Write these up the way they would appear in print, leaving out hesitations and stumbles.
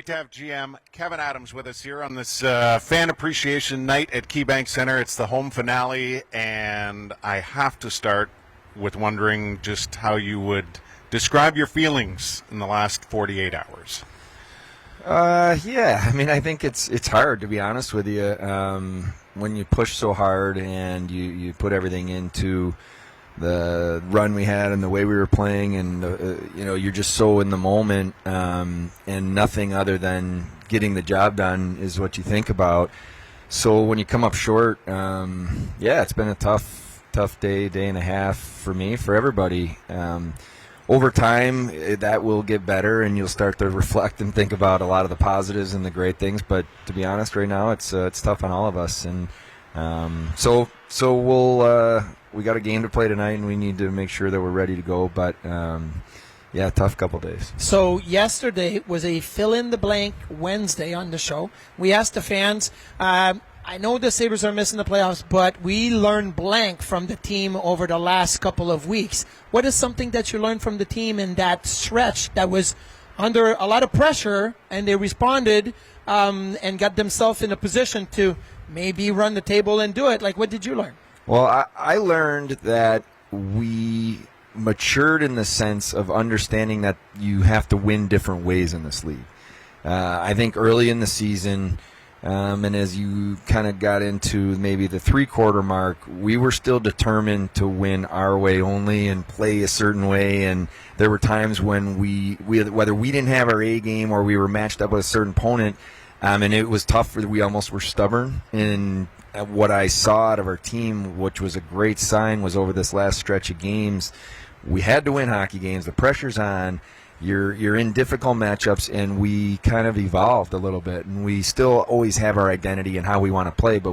Great to have GM Kevyn Adams with us here on this fan appreciation night at KeyBank Center. It's the home finale, and I have to start with wondering just how you would describe your feelings in the last 48 hours. Yeah, I mean, I think it's hard, to be honest with you, when you push so hard and you put everything into the run we had and the way we were playing, and you're just so in the moment, and nothing other than getting the job done is what you think about. So when you come up short, it's been a tough day and a half for me, for everybody. Over time, that will get better, and you'll start to reflect and think about a lot of the positives and the great things. But to be honest, right now, it's tough on all of us, and so we'll. We got a game to play tonight, and we need to make sure that we're ready to go. But, tough couple days. So yesterday was a fill-in-the-blank Wednesday on the show. We asked the fans, I know the Sabres are missing the playoffs, but we learned blank from the team over the last couple of weeks. What is something that you learned from the team in that stretch that was under a lot of pressure, and they responded and got themselves in a position to maybe run the table and do it? Like, what did you learn? Well, I learned that we matured in the sense of understanding that you have to win different ways in this league. I think early in the season, and as you kind of got into maybe the three-quarter mark, we were still determined to win our way only and play a certain way. And there were times when we whether we didn't have our A game or we were matched up with a certain opponent, and it was tough. We almost were stubborn. And what I saw out of our team, which was a great sign, was over this last stretch of games, we had to win hockey games. The pressure's on. You're in difficult matchups, and we kind of evolved a little bit. And we still always have our identity and how we want to play, but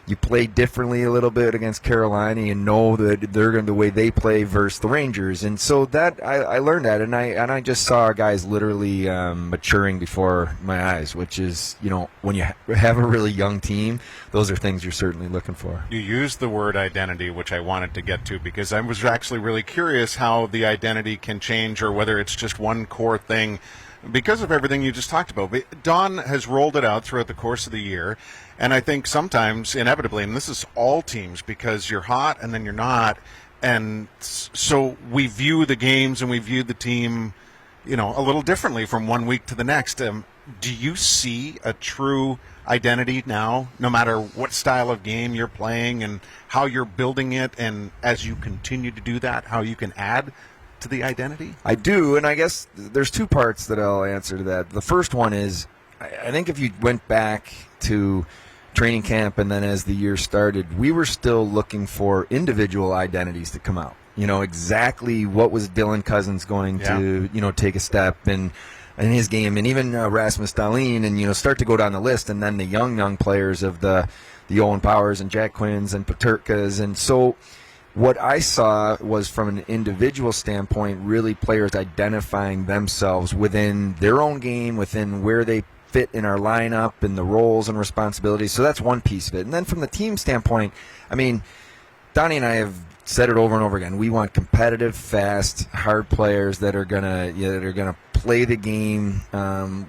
you play differently a little bit against Carolina and know that they're going to the way they play versus the Rangers. And so that I learned that, and I just saw our guys literally maturing before my eyes, which is, when you have a really young team, those are things you're certainly looking for. You used the word identity, which I wanted to get to, because I was actually really curious how the identity can change, or whether it's just one core thing because of everything you just talked about. Don has rolled it out throughout the course of the year, and I think sometimes, inevitably, and this is all teams, because you're hot and then you're not, and so we view the games and we view the team, a little differently from one week to the next. Do you see a true identity now, no matter what style of game you're playing and how you're building it, and as you continue to do that, how you can add to the identity? I do, and I guess there's two parts that I'll answer to that. The first one is, I think if you went back to training camp and then as the year started, we were still looking for individual identities to come out. Exactly what was Dylan Cousins going to, take a step in his game, and even Rasmus Dahlin, and, start to go down the list, and then the young players of the Owen Powers and Jack Quinns and Peterkas. And so what I saw was, from an individual standpoint, really players identifying themselves within their own game, within where they fit in our lineup and the roles and responsibilities. So that's one piece of it. And then from the team standpoint, I mean, Donnie and I have said it over and over again. We want competitive, fast, hard players that are gonna play the game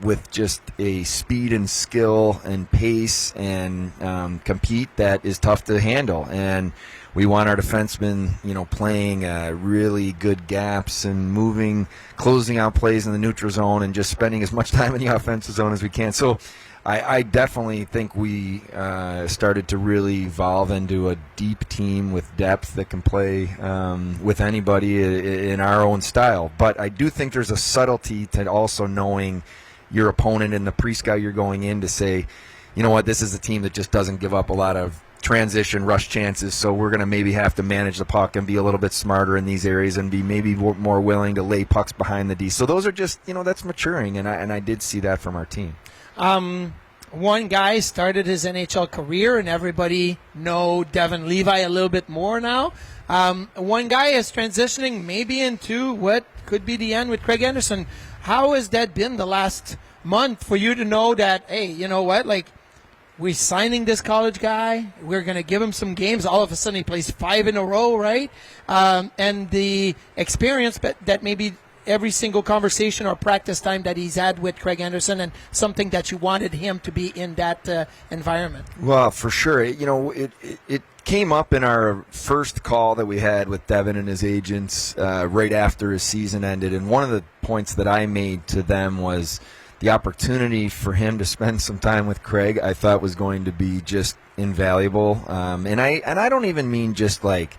with just a speed and skill and pace and compete that is tough to handle. And we want our defensemen, playing really good gaps and closing out plays in the neutral zone and just spending as much time in the offensive zone as we can. So I definitely think we started to really evolve into a deep team with depth that can play with anybody in our own style. But I do think there's a subtlety to also knowing your opponent in the pre-scout you're going in, to say, you know what, this is a team that just doesn't give up a lot of transition rush chances, so we're going to maybe have to manage the puck and be a little bit smarter in these areas and be maybe more willing to lay pucks behind the D. So those are just, that's maturing, and I did see that from our team. One guy started his NHL career, and everybody know Devon Levi a little bit more now. One guy is transitioning maybe into what could be the end with Craig Anderson. How has that been the last month for you to know that, hey, you know what, we're signing this college guy, we're going to give him some games, all of a sudden he plays 5 in a row, right? And the experience that maybe every single conversation or practice time that he's had with Craig Anderson, and something that you wanted him to be in that environment? Well, for sure. It came up in our first call that we had with Devin and his agents right after his season ended, and one of the points that I made to them was the opportunity for him to spend some time with Craig. I thought was going to be just invaluable, and I don't even mean just like,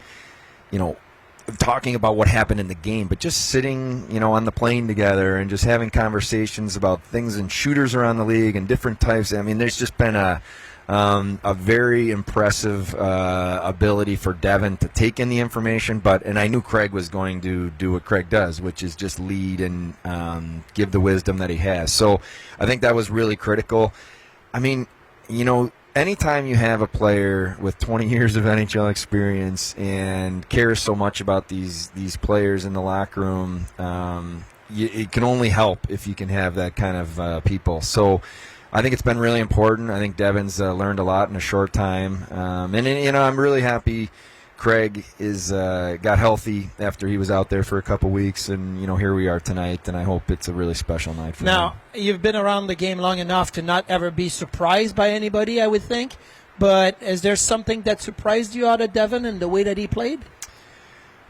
talking about what happened in the game, but just sitting, on the plane together and just having conversations about things and shooters around the league and different types. I mean, there's just been a very impressive ability for Devin to take in the information, and I knew Craig was going to do what Craig does, which is just lead and give the wisdom that he has. So I think that was really critical. I mean, anytime you have a player with 20 years of NHL experience and cares so much about these players in the locker room, it can only help if you can have that kind of people. So I think it's been really important. I think Devin's learned a lot in a short time. And I'm really happy Craig got healthy after he was out there for a couple weeks, and here we are tonight, and I hope it's a really special night for him. Now, you've been around the game long enough to not ever be surprised by anybody, I would think, but is there something that surprised you out of Devin and the way that he played?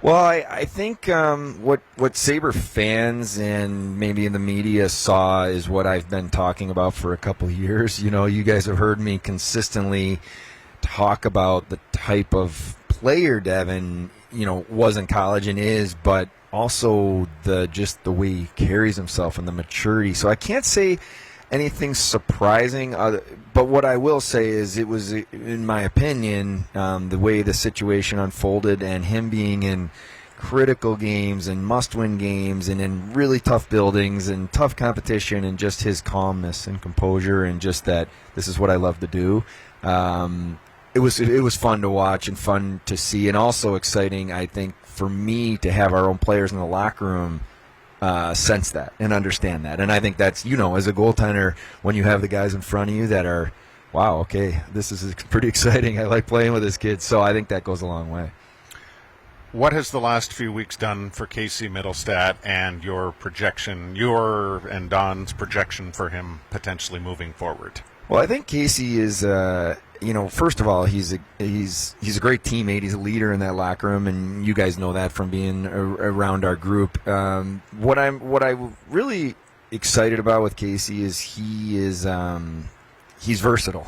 Well, I think what Sabre fans and maybe in the media saw is what I've been talking about for a couple of years. You guys have heard me consistently talk about the type of player Devin, was in college and is, but also just the way he carries himself and the maturity. So I can't say anything surprising, but what I will say is it was, in my opinion, the way the situation unfolded and him being in critical games and must-win games and in really tough buildings and tough competition, and just his calmness and composure and just that this is what I love to do. It was fun to watch and fun to see, and also exciting, I think, for me to have our own players in the locker room sense that and understand that. And I think that's, as a goaltender, when you have the guys in front of you that are, wow, okay, this is pretty exciting. I like playing with this kid. So I think that goes a long way. What has the last few weeks done for Casey Mittelstadt and your and Don's projection for him potentially moving forward? Well, I think Casey is, first of all, he's a great teammate. He's a leader in that locker room, and you guys know that from being around our group. What I'm really excited about with Casey is he's versatile.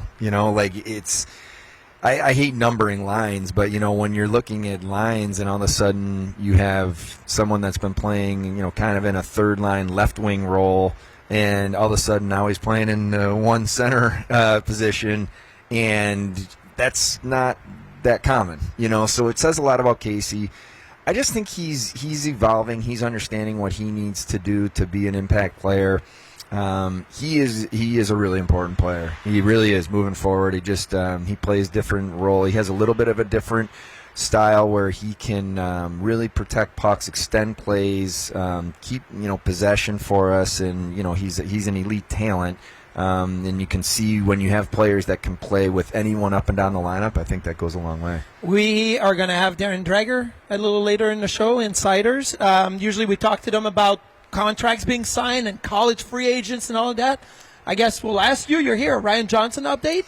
I hate numbering lines, but when you're looking at lines and all of a sudden you have someone that's been playing, kind of in a third line left wing role, and all of a sudden now he's playing in one center position, and that's not that common, So it says a lot about Casey. I just think he's evolving. He's understanding what he needs to do to be an impact player. He is a really important player. He really is moving forward. He plays different role. He has a little bit of a different style where he can really protect pucks, extend plays, keep possession for us, and he's an elite talent. And you can see when you have players that can play with anyone up and down the lineup, I think that goes a long way. We are going to have Darren Dreger a little later in the show, Insiders. Usually we talk to them about contracts being signed and college free agents and all of that. I guess we'll ask you. You're here. Ryan Johnson update.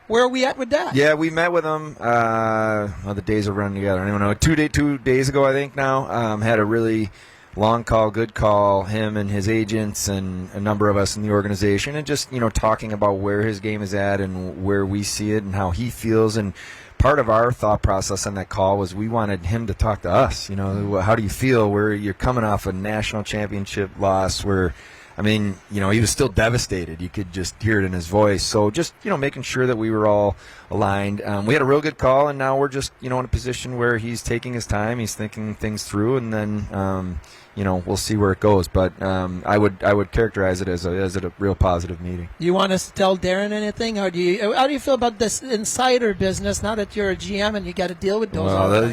Where are we at with that? Yeah, we met with him. The days are running together. I don't know. 2 days ago, I think now. Had a really long call, good call. Him and his agents and a number of us in the organization, and just talking about where his game is at and where we see it and how he feels. And part of our thought process on that call was we wanted him to talk to us. How do you feel? Where you're coming off a national championship loss, where he was still devastated. You could just hear it in his voice. So just, making sure that we were all aligned. We had a real good call, and now we're just, in a position where he's taking his time. He's thinking things through, and then, we'll see where it goes. But I would characterize it as a real positive meeting. Do you want us to tell Darren anything? How do you feel about this insider business now that you're a GM and you got to deal with those? Well,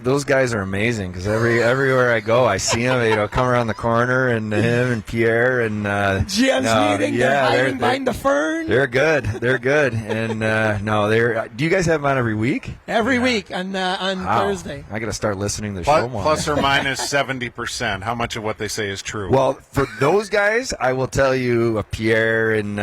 those guys are amazing, because everywhere I go, I see them. Come around the corner, and him and Pierre and GM's meeting. They're hiding behind the fern. They're good. And do you guys have them on every week? Every week on Thursday. I got to start listening to the show more. Plus or minus 70%. how much of what they say is true. Well, for those guys, I will tell you, Pierre and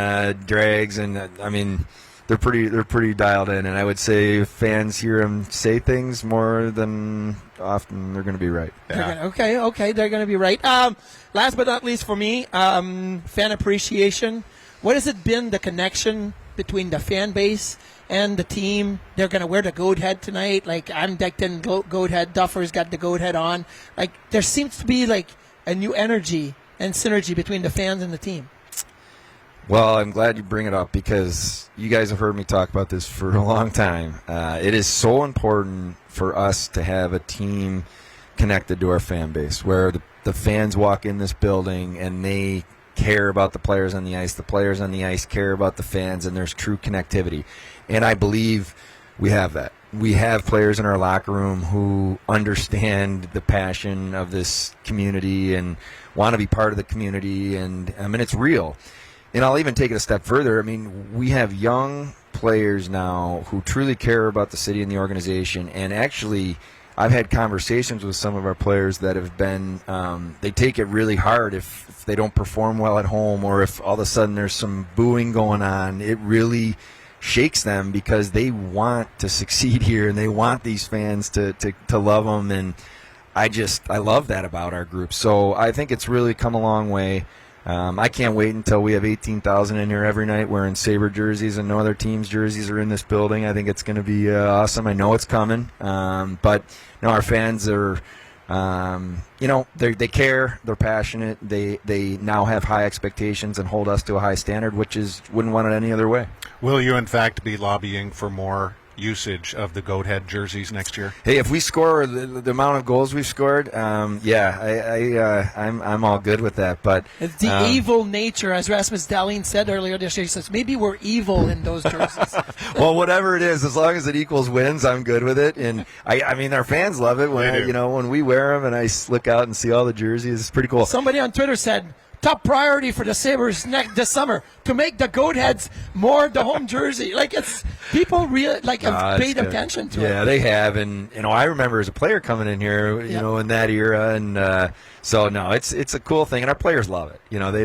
Drags, and I mean, they're pretty dialed in. And I would say if fans hear them say things more than often, they're going to be right. Yeah. Okay, they're going to be right. Last but not least for me, fan appreciation. What has it been, the connection between the fan base and the team? They're going to wear the goathead tonight. Like, I'm decked in goathead. Duffer's got the goathead on. Like, there seems to be like a new energy and synergy between the fans and the team. Well, I'm glad you bring it up because you guys have heard me talk about this for a long time. It is so important for us to have a team connected to our fan base, where the fans walk in this building and they care about the players on the ice. The players on the ice care about the fans, and there's true connectivity. And I believe we have that. We have players in our locker room who understand the passion of this community and want to be part of the community, and I mean, it's real. And I'll even take it a step further. I mean, we have young players now who truly care about the city and the organization. And actually, I've had conversations with some of our players that have been, they take it really hard if they don't perform well at home, or if all of a sudden there's some booing going on. It really shakes them because they want to succeed here and they want these fans to love them. And I love that about our group. So I think it's really come a long way. I can't wait until we have 18,000 in here every night wearing Sabre jerseys and no other team's jerseys are in this building. I think it's going to be awesome. I know it's coming. But no, our fans are, they care. They're passionate. They now have high expectations and hold us to a high standard, which wouldn't want it any other way. Will you, in fact, be lobbying for more usage of the goathead jerseys next year? Hey, if we score the amount of goals we've scored, I'm all good with that. But it's the evil nature, as Rasmus Dahlin said earlier this year. He says maybe we're evil in those jerseys. Well, whatever it is, as long as it equals wins, I'm good with it. And I mean, our fans love it when when we wear them and I look out and see all the jerseys. It's pretty cool. Somebody on Twitter said, top priority for the Sabres this summer to make the goatheads more the home jersey. Like, it's people really have paid attention to it. Yeah, they have, and I remember as a player coming in here, in that era, and so no, it's a cool thing, and our players love it.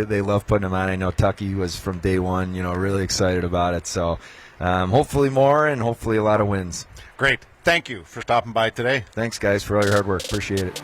They love putting them on. I know Tucky was from day one, really excited about it. So hopefully more, and hopefully a lot of wins. Great. Thank you for stopping by today. Thanks, guys, for all your hard work. Appreciate it.